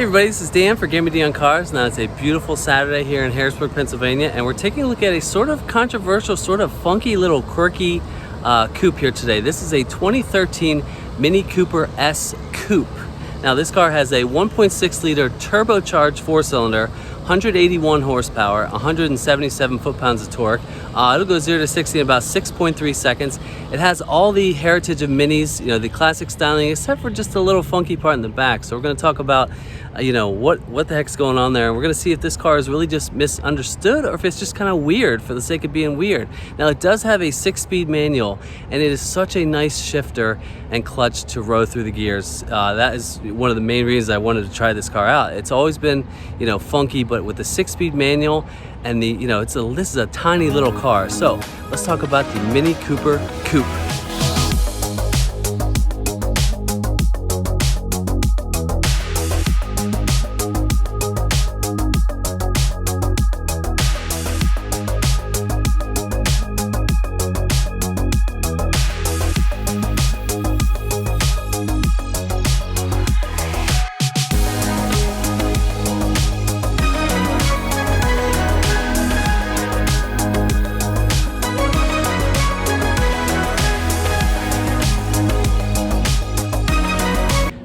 everybody, this is Dan for GemmyD on Cars. Now it's a beautiful Saturday here in Harrisburg, Pennsylvania, and we're taking a look at a sort of controversial, sort of funky little quirky coupe here today. This is a 2013 Mini Cooper S Coupe. Now this car has a 1.6 liter turbocharged 4-cylinder, 181 horsepower, 177 foot-pounds of torque. It'll go 0 to 60 in about 6.3 seconds. It has all the heritage of Minis, you know, the classic styling, except for just a little funky part in the back. So we're going to talk about, you know, what the heck's going on there, and we're going to see if this car is really just misunderstood or if it's just kind of weird for the sake of being weird. Now it does have a 6-speed manual, and it is such a nice shifter and clutch to row through the gears. That is one of the main reasons I wanted to try this car out. It's always been, you know, funky, but with the 6-speed manual and the, you know, this is a tiny little car. So let's talk about the Mini Cooper Coupe.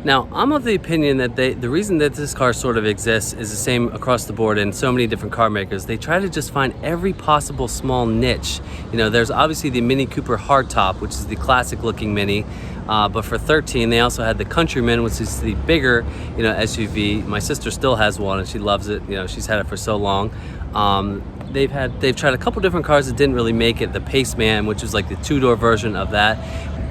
Now, I'm of the opinion that the reason that this car sort of exists is the same across the board in so many different car makers. They try to just find every possible small niche. You know, there's obviously the Mini Cooper hardtop, which is the classic looking Mini. But for 13, they also had the Countryman, which is the bigger, you know, SUV. My sister still has one and she loves it. You know, she's had it for so long. They've tried a couple different cars that didn't really make it. The Paceman, which is like the 2-door version of that.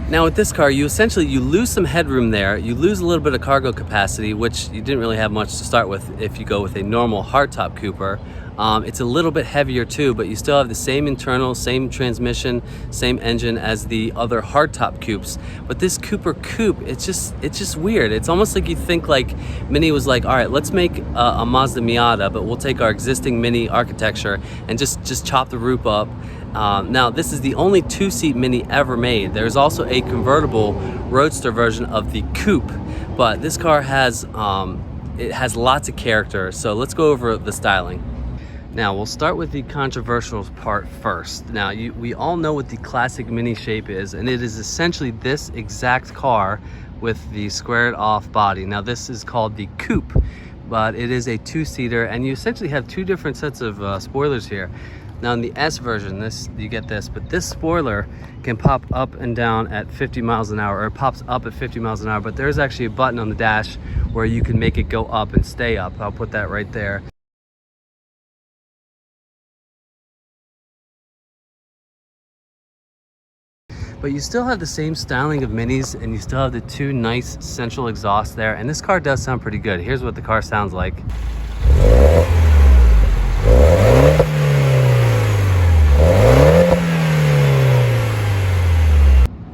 Now with this car, you lose some headroom there. You lose a little bit of cargo capacity, which you didn't really have much to start with if you go with a normal hardtop Cooper. It's a little bit heavier too, but you still have the same internal, same transmission, same engine as the other hardtop coupes. But this Cooper Coupe, it's just weird. It's almost like you think like Mini was like, all right, let's make a Mazda Miata, but we'll take our existing Mini architecture and just chop the roof up. Now this is the only 2-seat Mini ever made. There's also a convertible roadster version of the Coupe, but this car has it has lots of character. So let's go over the styling. Now we'll start with the controversial part first. Now we all know what the classic Mini shape is, and it is essentially this exact car with the squared off body. Now this is called the Coupe, but it is a 2-seater, and you essentially have 2 different sets of spoilers here. Now in the S version, you get this, but this spoiler can pop up and down at 50 miles an hour, or it pops up at 50 miles an hour, but there's actually a button on the dash where you can make it go up and stay up. I'll put that right there. But you still have the same styling of Minis, and you still have the 2 nice central exhausts there, and this car does sound pretty good. Here's what the car sounds like.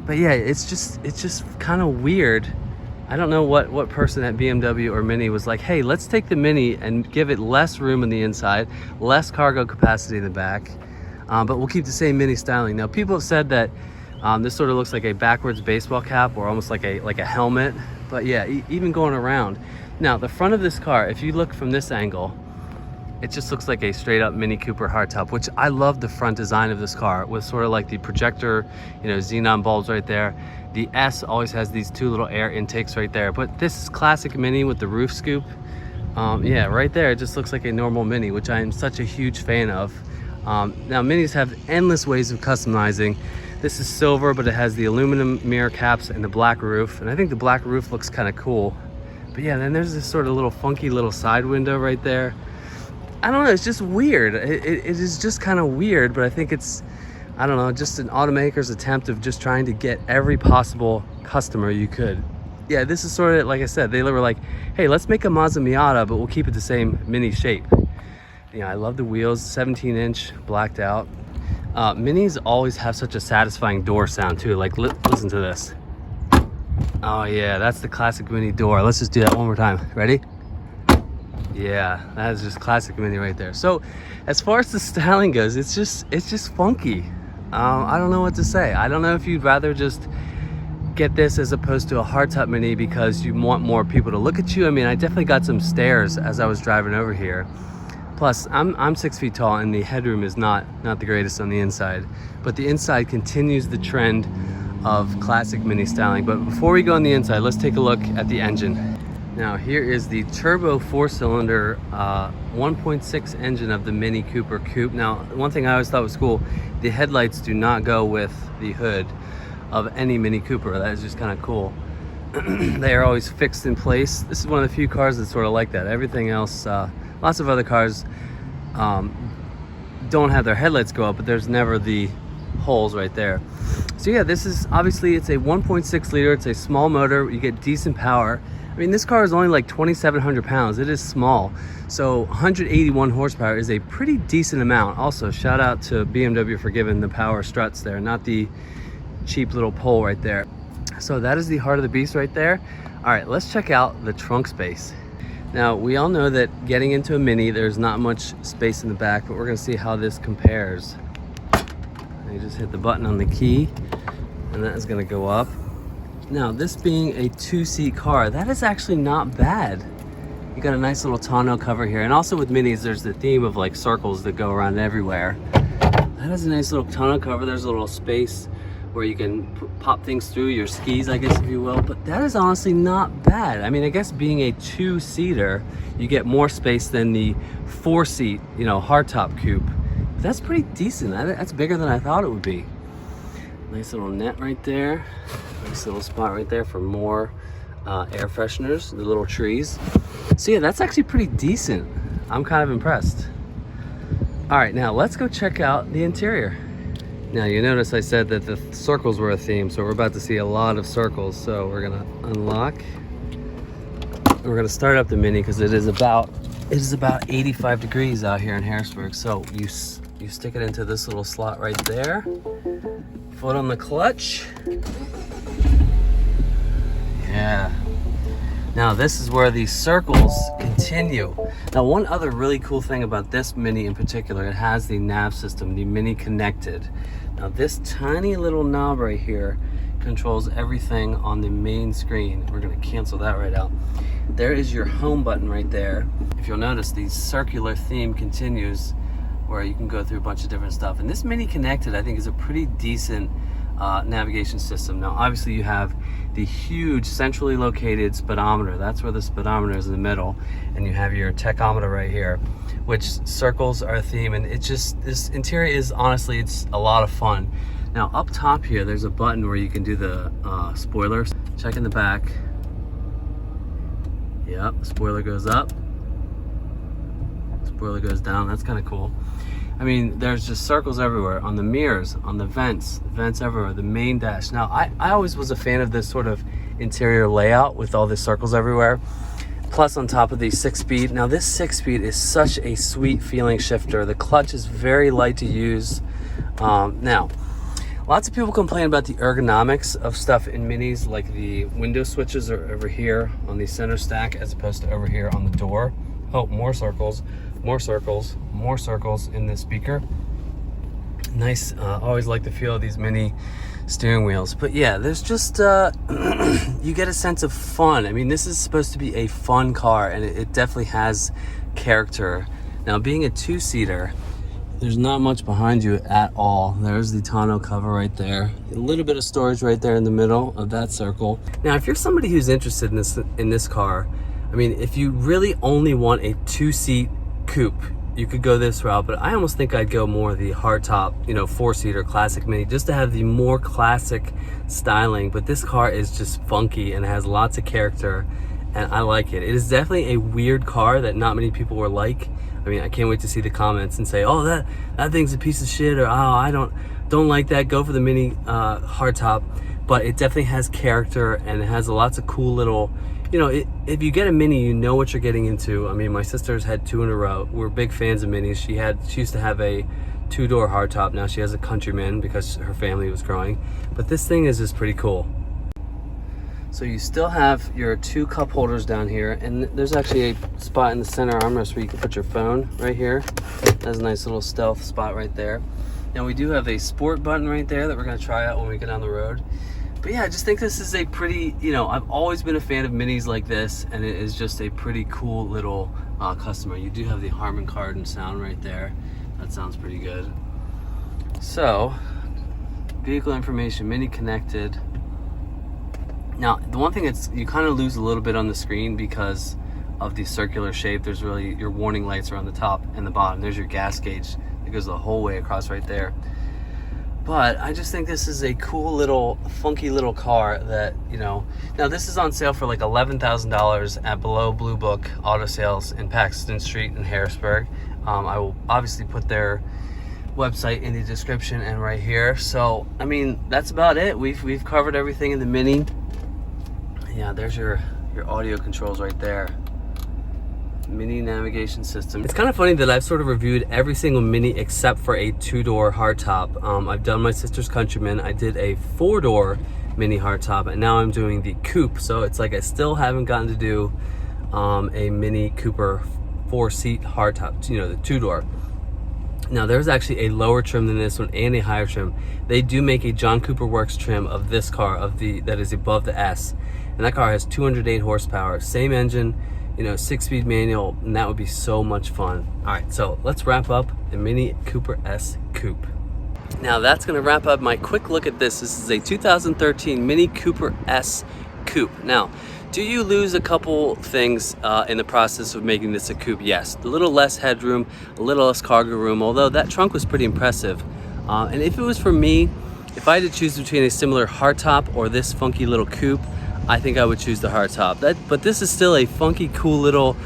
But yeah, it's just kind of weird. I don't know what person at BMW or Mini was like, hey, let's take the Mini and give it less room on the inside, less cargo capacity in the back, but we'll keep the same Mini styling. Now people have said that this sort of looks like a backwards baseball cap, or almost like a helmet. But yeah, even going around. Now the front of this car, if you look from this angle, it just looks like a straight up Mini Cooper hardtop, which I love the front design of this car with sort of like the projector, you know, xenon bulbs right there. The S always has these 2 little air intakes right there, but this is classic Mini with the roof scoop. Yeah, right there, it just looks like a normal Mini, which I am such a huge fan of. Now Minis have endless ways of customizing. This is silver, but it has the aluminum mirror caps and the black roof, and I think the black roof looks kind of cool. But yeah, then there's this sort of little funky little side window right there. I don't know, it's just weird. It is just kind of weird, but I think it's, I don't know, just an automaker's attempt of just trying to get every possible customer you could. Yeah, this is sort of, like I said, they were like, hey, let's make a Mazda Miata, but we'll keep it the same Mini shape. Yeah, I love the wheels, 17-inch, blacked out. Minis always have such a satisfying door sound too. Like, listen to this. Oh yeah, that's the classic Mini door. Let's just do that one more time. Ready? Yeah, that is just classic Mini right there. So as far as the styling goes, it's just funky. I don't know what to say. I don't know if you'd rather just get this as opposed to a hardtop Mini because you want more people to look at you. I mean, I definitely got some stares as I was driving over here. Plus, I'm 6 feet tall and the headroom is not the greatest on the inside. But the inside continues the trend of classic Mini styling. But before we go on the inside, let's take a look at the engine. Now here is the turbo 4-cylinder 1.6 engine of the Mini Cooper Coupe. Now, one thing I always thought was cool, the headlights do not go with the hood of any Mini Cooper. That is just kind of cool. They are always fixed in place. This is one of the few cars that's sort of like that. Everything else, lots of other cars don't have their headlights go up, but there's never the holes right there. So yeah, this is obviously, it's a 1.6 liter. It's a small motor. You get decent power. I mean, this car is only like 2,700 pounds. It is small. So 181 horsepower is a pretty decent amount. Also, shout out to BMW for giving the power struts there, not the cheap little pole right there. So that is the heart of the beast right there. All right, let's check out the trunk space. Now, we all know that getting into a Mini, there's not much space in the back, but we're gonna see how this compares. You just hit the button on the key, and that is gonna go up. Now, this being a 2-seat car, that is actually not bad. You got a nice little tonneau cover here. And also with Minis, there's the theme of like circles that go around everywhere. That is a nice little tonneau cover. There's a little space where you can pop things through, your skis, I guess, if you will. But that is honestly not bad. I mean, I guess being a 2-seater, you get more space than the 4-seat, you know, hardtop coupe. But that's pretty decent. That's bigger than I thought it would be. Nice little net right there. Nice little spot right there for more air fresheners, the little trees. So yeah, that's actually pretty decent. I'm kind of impressed. All right, now let's go check out the interior. Now you notice I said that the circles were a theme, so we're about to see a lot of circles. So we're gonna unlock. We're gonna start up the Mini because it is about 85 degrees out here in Harrisburg. So you stick it into this little slot right there. Foot on the clutch. Yeah. Now this is where these circles continue. Now, one other really cool thing about this Mini in particular, it has the nav system, the Mini Connected. Now this tiny little knob right here controls everything on the main screen. We're gonna cancel that right out. There is your home button right there. If you'll notice, the circular theme continues where you can go through a bunch of different stuff. And this Mini Connected, I think, is a pretty decent navigation system. Now, obviously, you have the huge centrally located speedometer. That's where the speedometer is in the middle. And you have your tachometer right here, which circles are a theme. And it just, this interior is, honestly, it's a lot of fun. Now, up top here, there's a button where you can do the spoilers. Check in the back. Yep, spoiler goes up. Spoiler goes down. That's kind of cool. I mean, there's just circles everywhere, on the mirrors, on the vents everywhere, the main dash. Now, I always was a fan of this sort of interior layout with all the circles everywhere. Plus, on top of the 6-speed. Now, this 6-speed is such a sweet feeling shifter. The clutch is very light to use. Now, lots of people complain about the ergonomics of stuff in Minis, like the window switches are over here on the center stack as opposed to over here on the door. Oh, more circles. More circles, more circles in this speaker. Nice, always like the feel of these Mini steering wheels. But yeah, there's just, you get a sense of fun. I mean, this is supposed to be a fun car, and it definitely has character. Now, being a 2-seater, there's not much behind you at all. There's the tonneau cover right there. A little bit of storage right there in the middle of that circle. Now, if you're somebody who's interested in this car, I mean, if you really only want a 2-seat coupe, you could go this route, but I almost think I'd go more the hardtop, you know, 4-seater classic Mini, just to have the more classic styling. But this car is just funky and has lots of character, and I like it. It is definitely a weird car that not many people were like. I mean, I can't wait to see the comments and say, oh, that thing's a piece of shit, or oh, I don't like that. Go for the Mini hardtop. But it definitely has character, and it has lots of cool little, you know, if you get a Mini, you know what you're getting into. I mean, my sister's had 2 in a row. We're big fans of Minis. She used to have a 2-door hardtop. Now she has a Countryman because her family was growing. But this thing is just pretty cool. So you still have your 2 cup holders down here, and there's actually a spot in the center armrest where you can put your phone right here. That's a nice little stealth spot right there. Now we do have a sport button right there that we're gonna try out when we get on the road. But yeah, I just think this is a pretty, you know, I've always been a fan of minis like this, and it is just a pretty cool little customer. You do have the Harman Kardon sound right there. That sounds pretty good. So, vehicle information, mini connected. Now, the one thing is you kind of lose a little bit on the screen because of the circular shape. There's really, your warning lights are on the top and the bottom. There's your gas gauge that goes the whole way across right there. But I just think this is a cool little, funky little car that, you know, now this is on sale for like $11,000 at Below Blue Book Auto Sales in Paxton Street in Harrisburg. I will obviously put their website in the description and right here. So, I mean, that's about it. We've covered everything in the Mini. Yeah, there's your audio controls right there. Mini navigation system. It's kind of funny that I've sort of reviewed every single Mini except for a 2-door hardtop. I've done my sister's Countryman. I did a 4-door Mini hardtop, and now I'm doing the Coupe. So it's like I still haven't gotten to do a Mini Cooper 4-seat hardtop, you know, the 2-door. Now there's actually a lower trim than this one and a higher trim. They do make a John Cooper Works trim of this car, that is above the S, and that car has 208 horsepower, same engine, you know, 6-speed manual, and that would be so much fun. All right, so let's wrap up the Mini Cooper S Coupe. Now that's gonna wrap up my quick look at this. This is a 2013 Mini Cooper S Coupe. Now, do you lose a couple things in the process of making this a coupe? Yes, a little less headroom, a little less cargo room, although that trunk was pretty impressive. And if it was for me, if I had to choose between a similar hardtop or this funky little coupe, I think I would choose the hardtop. But this is still a funky, cool little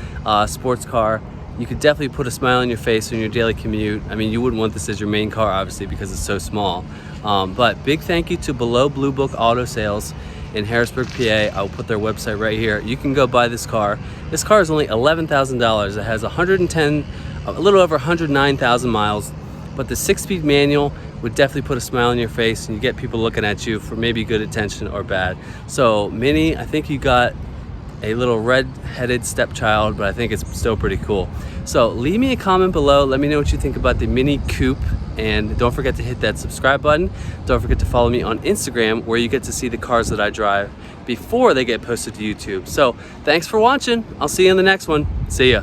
sports car. You could definitely put a smile on your face in your daily commute. I mean, you wouldn't want this as your main car, obviously, because it's so small. But big thank you to Below Blue Book Auto Sales in Harrisburg, PA. I'll put their website right here. You can go buy this car. This car is only $11,000. It has a little over 109,000 miles, but the 6-speed manual would definitely put a smile on your face, and you get people looking at you for maybe good attention or bad. So Mini, I think you got a little red-headed stepchild, but I think it's still pretty cool. So leave me a comment below. Let me know what you think about the Mini Coupe, and don't forget to hit that subscribe button. Don't forget to follow me on Instagram, where you get to see the cars that I drive before they get posted to YouTube. So thanks for watching. I'll see you in the next one. See ya.